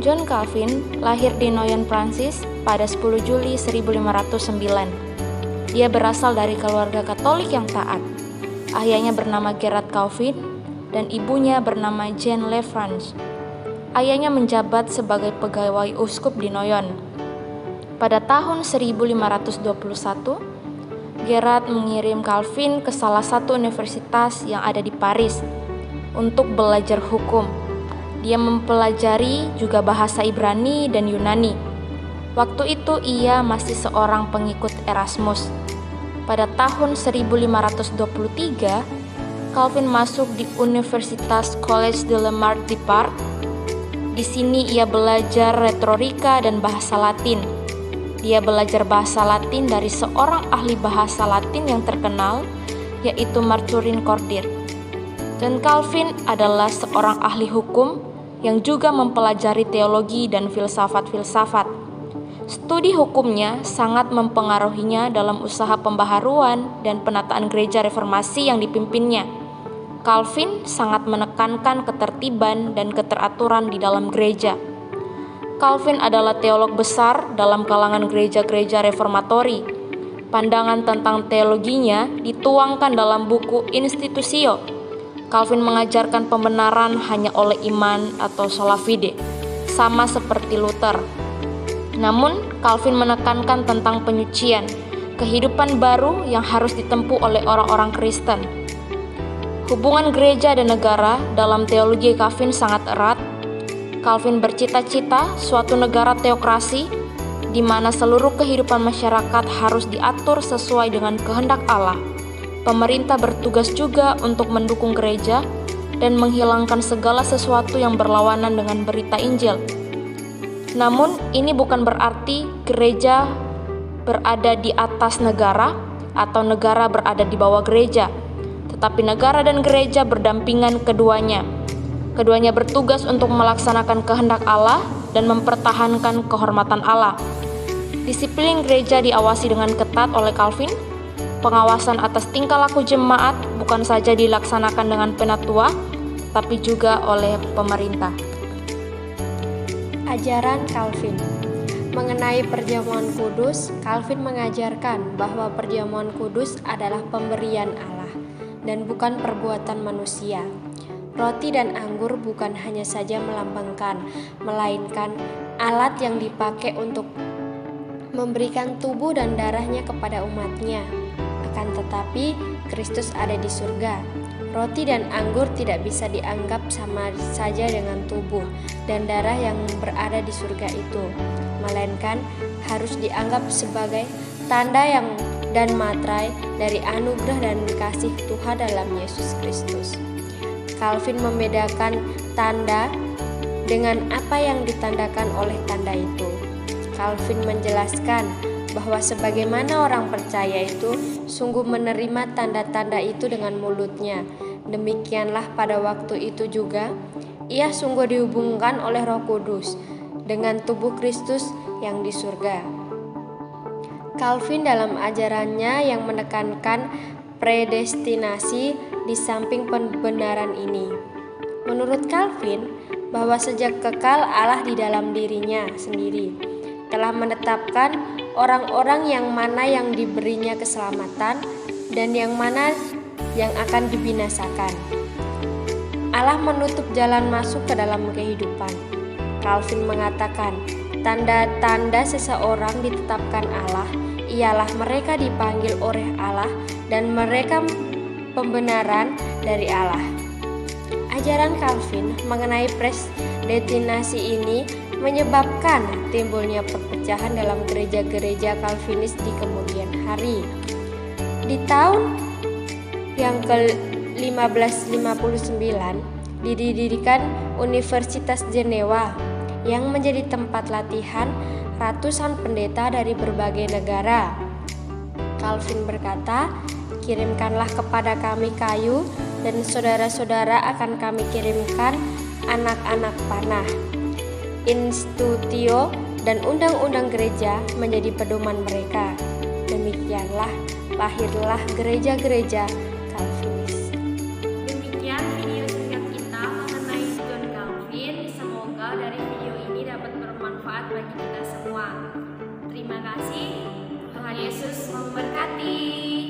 John Calvin lahir di Noyon, Prancis pada 10 Juli 1509. Dia berasal dari keluarga Katolik yang taat. Ayahnya bernama Gerard Calvin dan ibunya bernama Jeanne Lefranche. Ayahnya menjabat sebagai pegawai uskup di Noyon. Pada tahun 1521, Gerard mengirim Calvin ke salah satu universitas yang ada di Paris untuk belajar hukum. Dia mempelajari juga bahasa Ibrani dan Yunani. Waktu itu ia masih seorang pengikut Erasmus. Pada tahun 1523, Calvin masuk di Universitas Collège de la Marche di Parc. Di sini ia belajar retorika dan bahasa Latin. Dia belajar bahasa Latin dari seorang ahli bahasa Latin yang terkenal, yaitu Marturin Cordier. Dan Calvin adalah seorang ahli hukum yang juga mempelajari teologi dan filsafat-filsafat. Studi hukumnya sangat mempengaruhinya dalam usaha pembaharuan dan penataan gereja reformasi yang dipimpinnya. Calvin sangat menekankan ketertiban dan keteraturan di dalam gereja. Calvin adalah teolog besar dalam kalangan gereja-gereja reformatori. Pandangan tentang teologinya dituangkan dalam buku Institutio. Calvin mengajarkan pembenaran hanya oleh iman atau sola fide, sama seperti Luther. Namun, Calvin menekankan tentang penyucian, kehidupan baru yang harus ditempuh oleh orang-orang Kristen. Hubungan gereja dan negara dalam teologi Calvin sangat erat. Calvin bercita-cita suatu negara teokrasi di mana seluruh kehidupan masyarakat harus diatur sesuai dengan kehendak Allah. Pemerintah bertugas juga untuk mendukung gereja dan menghilangkan segala sesuatu yang berlawanan dengan berita Injil. Namun, ini bukan berarti gereja berada di atas negara atau negara berada di bawah gereja, tetapi negara dan gereja berdampingan keduanya. Keduanya bertugas untuk melaksanakan kehendak Allah dan mempertahankan kehormatan Allah. Disiplin gereja diawasi dengan ketat oleh Calvin. Pengawasan atas tingkah laku jemaat bukan saja dilaksanakan dengan penatua, tapi juga oleh pemerintah. Ajaran Calvin. Mengenai perjamuan kudus, Calvin mengajarkan bahwa perjamuan kudus adalah pemberian Allah dan bukan perbuatan manusia. Roti dan anggur bukan hanya saja melambangkan, melainkan alat yang dipakai untuk memberikan tubuh dan darahnya kepada umatnya. Akan tetapi, Kristus ada di surga. Roti dan anggur tidak bisa dianggap sama saja dengan tubuh dan darah yang berada di surga itu, melainkan harus dianggap sebagai tanda dan materai dari anugerah dan kasih Tuhan dalam Yesus Kristus. Calvin membedakan tanda dengan apa yang ditandakan oleh tanda itu. Calvin menjelaskan bahwa sebagaimana orang percaya itu sungguh menerima tanda-tanda itu dengan mulutnya, demikianlah pada waktu itu juga ia sungguh dihubungkan oleh Roh Kudus dengan tubuh Kristus yang di surga. Calvin dalam ajarannya yang menekankan predestinasi di samping pembenaran ini. Menurut Calvin, bahwa sejak kekal Allah di dalam dirinya sendiri telah menetapkan orang-orang yang mana yang diberinya keselamatan dan yang mana yang akan dibinasakan. Allah menutup jalan masuk ke dalam kehidupan. Calvin mengatakan, tanda-tanda seseorang ditetapkan Allah ialah mereka dipanggil oleh Allah dan mereka pembenaran dari Allah. Ajaran Calvin mengenai predestinasi ini menyebabkan timbulnya perpecahan dalam gereja-gereja Calvinis di kemudian hari. Di tahun yang ke-1559 didirikan Universitas Jenewa yang menjadi tempat latihan ratusan pendeta dari berbagai negara. Calvin berkata, "Kirimkanlah kepada kami kayu dan saudara-saudara akan kami kirimkan anak-anak panah." Institutio dan undang-undang gereja menjadi pedoman mereka. Demikianlah lahirlah gereja-gereja Calvinis. Demikian video singkat kita mengenai John Calvin. Semoga dari video ini dapat bermanfaat bagi kita semua. Terima kasih. Tuhan Yesus memberkati.